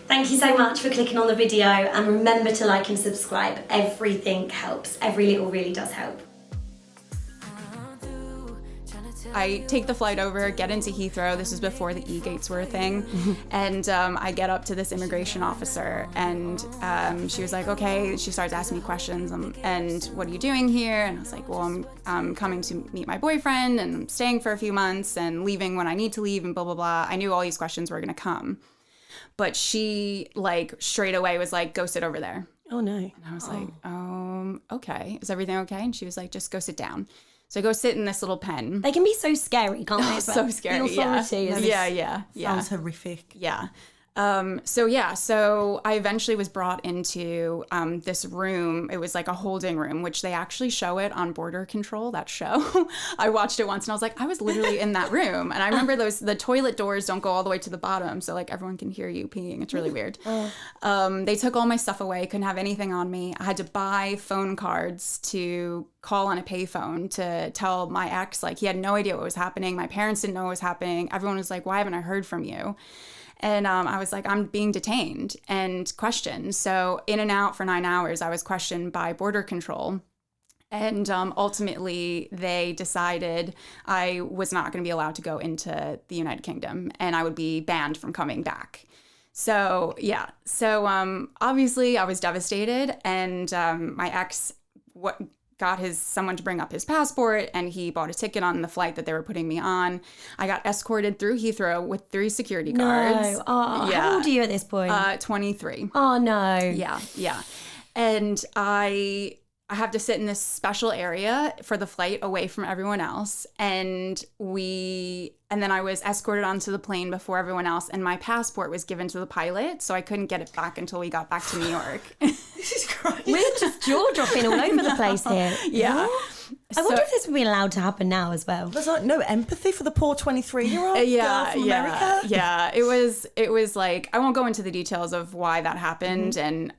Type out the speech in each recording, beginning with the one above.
Thank you so much for clicking on the video, and remember to like and subscribe. Everything helps. Every little really does help. I take the flight over, get into Heathrow. This is before the e-gates were a thing. And I get up to this immigration officer, and she was like, okay, she starts asking me questions. And what are you doing here? And I was like, well, I'm coming to meet my boyfriend, and I'm staying for a few months and leaving when I need to leave, and blah, blah, blah. I knew all these questions were going to come. But she, like, straight away was like, go sit over there. Oh, no. And I was like, okay. Is everything okay? And she was like, just go sit down. So I go sit in this little pen. They can be so scary, can't they? So scary, the authority is yeah. Sounds horrific. Yeah. So I eventually was brought into this room. It was like a holding room, which they actually show it on Border Control, that show. I watched it once and I was like, I was literally in that room. And I remember the toilet doors don't go all the way to the bottom. So like everyone can hear you peeing. It's really weird. They took all my stuff away. Couldn't have anything on me. I had to buy phone cards to call on a payphone to tell my ex, like, he had no idea what was happening. My parents didn't know what was happening. Everyone was like, why haven't I heard from you? And I was like, I'm being detained and questioned. So in and out for 9 hours, I was questioned by Border Control. And ultimately, they decided I was not going to be allowed to go into the United Kingdom, and I would be banned from coming back. So, yeah. So obviously, I was devastated. And my ex got someone to bring up his passport, and he bought a ticket on the flight that they were putting me on. I got escorted through Heathrow with 3 security guards. No. Oh, yeah. How old are you at this point? 23. Oh, no. Yeah. And I have to sit in this special area for the flight away from everyone else. And then I was escorted onto the plane before everyone else, and my passport was given to the pilot, so I couldn't get it back until we got back to New York. This is crazy. We're just jaw-dropping all over the place here. Yeah. I wonder if this would be allowed to happen now as well. There's like no empathy for the poor 23-year-old girl from America. Yeah. It was like, I won't go into the details of why that happened, and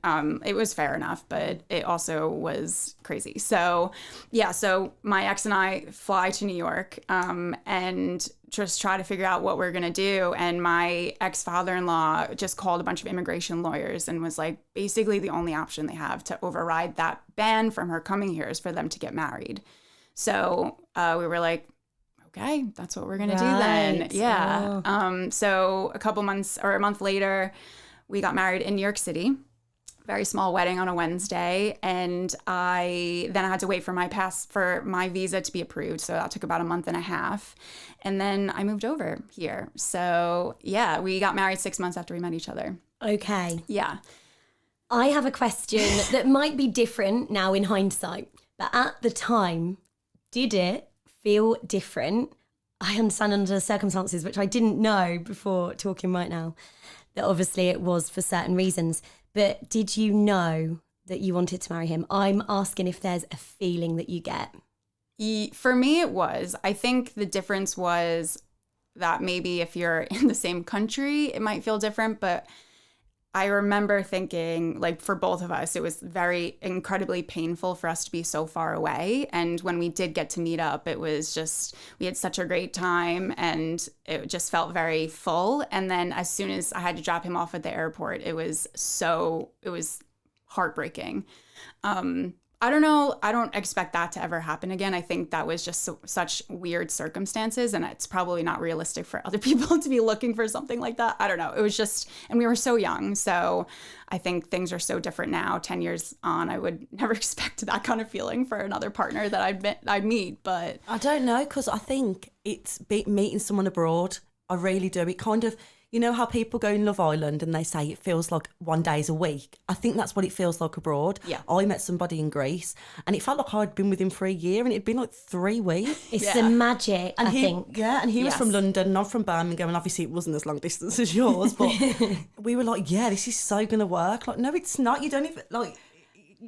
it was fair enough, but it also was crazy. So yeah, so my ex and I fly to New York and just try to figure out what we're going to do. And my ex-father-in-law just called a bunch of immigration lawyers and was like, basically the only option they have to override that ban from her coming here is for them to get married. So we were like, okay, that's what we're going to do then. Yeah. Oh. So a month later, we got married in New York City. Very small wedding on a Wednesday, and I had to wait for my visa to be approved, so that took about a month and a half, and then I moved over here. So yeah, we got married 6 months after we met each other. Okay. Yeah. I have a question that might be different now in hindsight, but at the time, did it feel different? I understand under the circumstances, which I didn't know before talking right now, that obviously it was for certain reasons. But did you know that you wanted to marry him? I'm asking if there's a feeling that you get. For me, it was. I think the difference was that maybe if you're in the same country, it might feel different. But I remember thinking, like, for both of us, it was very incredibly painful for us to be so far away. And when we did get to meet up, it was just, we had such a great time, and it just felt very full. And then as soon as I had to drop him off at the airport, it was heartbreaking. I don't know. I don't expect that to ever happen again. I think that was just such weird circumstances, and it's probably not realistic for other people to be looking for something like that. I don't know. It was just, and we were so young. So I think things are so different now. 10 years on, I would never expect that kind of feeling for another partner that I'd meet. But I don't know, because I think it's meeting someone abroad. I really do. It kind of, you know how people go in Love Island and they say it feels like 1 day a week? I think that's what it feels like abroad. Yeah. I met somebody in Greece and it felt like I'd been with him for a year and it'd been like 3 weeks. It's the magic, I think. Yeah, and he was from London and I'm from Birmingham, and obviously it wasn't as long distance as yours, but we were like, yeah, this is so going to work. Like, no, it's not. You don't even, like,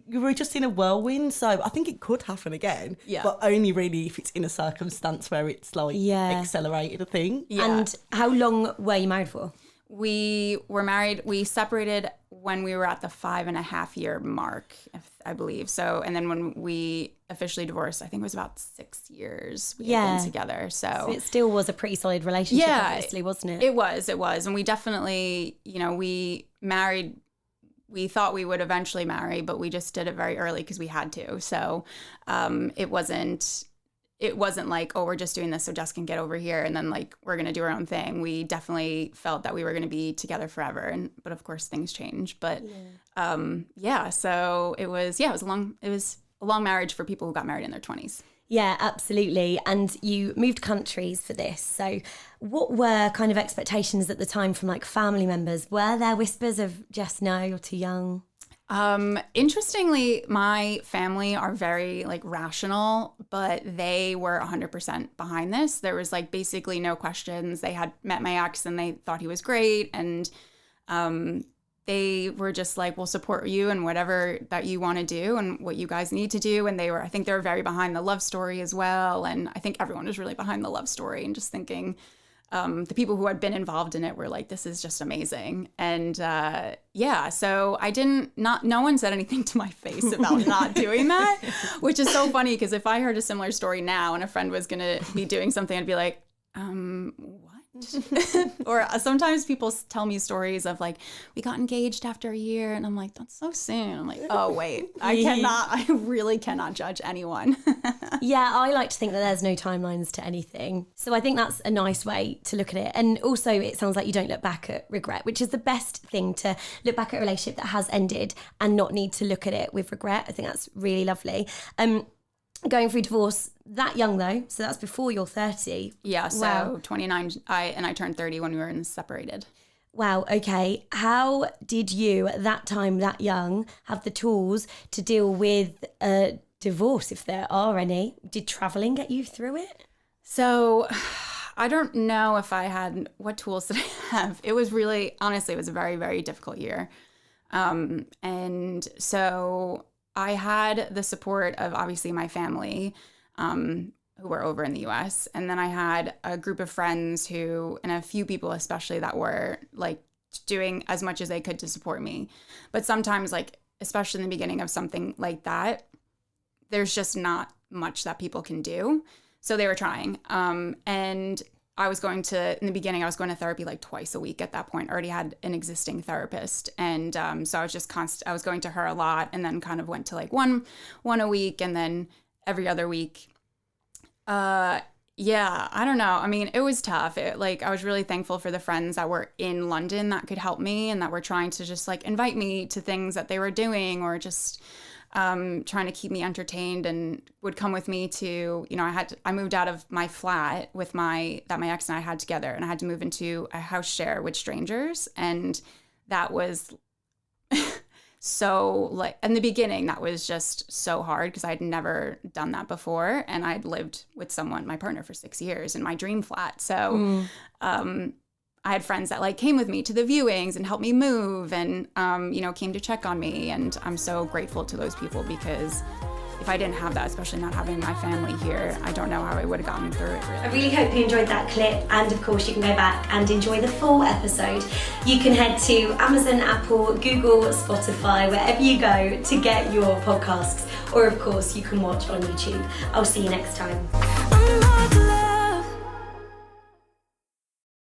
you were just in a whirlwind. So I think it could happen again, but only really if it's in a circumstance where it's like accelerated a thing. Yeah. And how long were you married for? We were married. We separated when we were at the 5.5 year mark, I believe. So, and then when we officially divorced, I think it was about 6 years we had been together. So it still was a pretty solid relationship, obviously, wasn't it? It was. And we definitely, we married. We thought we would eventually marry, but we just did it very early because we had to. So it wasn't like, oh, we're just doing this so Jess can get over here and then like we're going to do our own thing. We definitely felt that we were going to be together forever. But of course things change. But so it was a long marriage for people who got married in their 20s. Yeah, absolutely. And you moved countries for this. So what were kind of expectations at the time from like family members? Were there whispers of Jess, no, you're too young? Interestingly, my family are very like rational, but they were 100% behind this. There was like basically no questions. They had met my ex and they thought he was great. And they were just like, we'll support you and whatever that you want to do and what you guys need to do. And I think they were very behind the love story as well. And I think everyone was really behind the love story and just thinking, the people who had been involved in it were like, this is just amazing. And so no one said anything to my face about not doing that, which is so funny because if I heard a similar story now and a friend was going to be doing something, I'd be like, what? Or sometimes people tell me stories of like, we got engaged after a year and I'm like, that's so soon. I'm like, oh wait, I really cannot judge anyone. Yeah, I like to think that there's no timelines to anything. So I think that's a nice way to look at it. And also it sounds like you don't look back at regret, which is the best thing, to look back at a relationship that has ended and not need to look at it with regret. I think that's really lovely. Going through divorce that young though, so that's before you're 30. Yeah, so wow. 29, I turned 30 when we were separated. Wow, okay. How did you, at that time, that young, have the tools to deal with a divorce, if there are any? Did traveling get you through it? So I don't know if I had, what tools did I have? It was really, honestly, it was a very, very difficult year. And so I had the support of obviously my family, who were over in the US. And then I had a group of friends and a few people especially that were like doing as much as they could to support me. But sometimes, like, especially in the beginning of something like that, there's just not much that people can do. So they were trying. And in the beginning, I was going to therapy like twice a week at that point. I already had an existing therapist. And so I was just I was going to her a lot and then kind of went to like one a week and then every other week. I don't know. I mean, it was tough. I was really thankful for the friends that were in London that could help me and that were trying to just like invite me to things that they were doing or just trying to keep me entertained and would come with me to, I moved out of my flat that my ex and I had together, and I had to move into a house share with strangers. And that was so like, in the beginning, that was just so hard because I'd never done that before. And I'd lived with my partner for 6 years in my dream flat. So, I had friends that like came with me to the viewings and helped me move and, came to check on me. And I'm so grateful to those people because if I didn't have that, especially not having my family here, I don't know how I would have gotten through it, really. I really hope you enjoyed that clip. And of course, you can go back and enjoy the full episode. You can head to Amazon, Apple, Google, Spotify, wherever you go to get your podcasts. Or of course, you can watch on YouTube. I'll see you next time.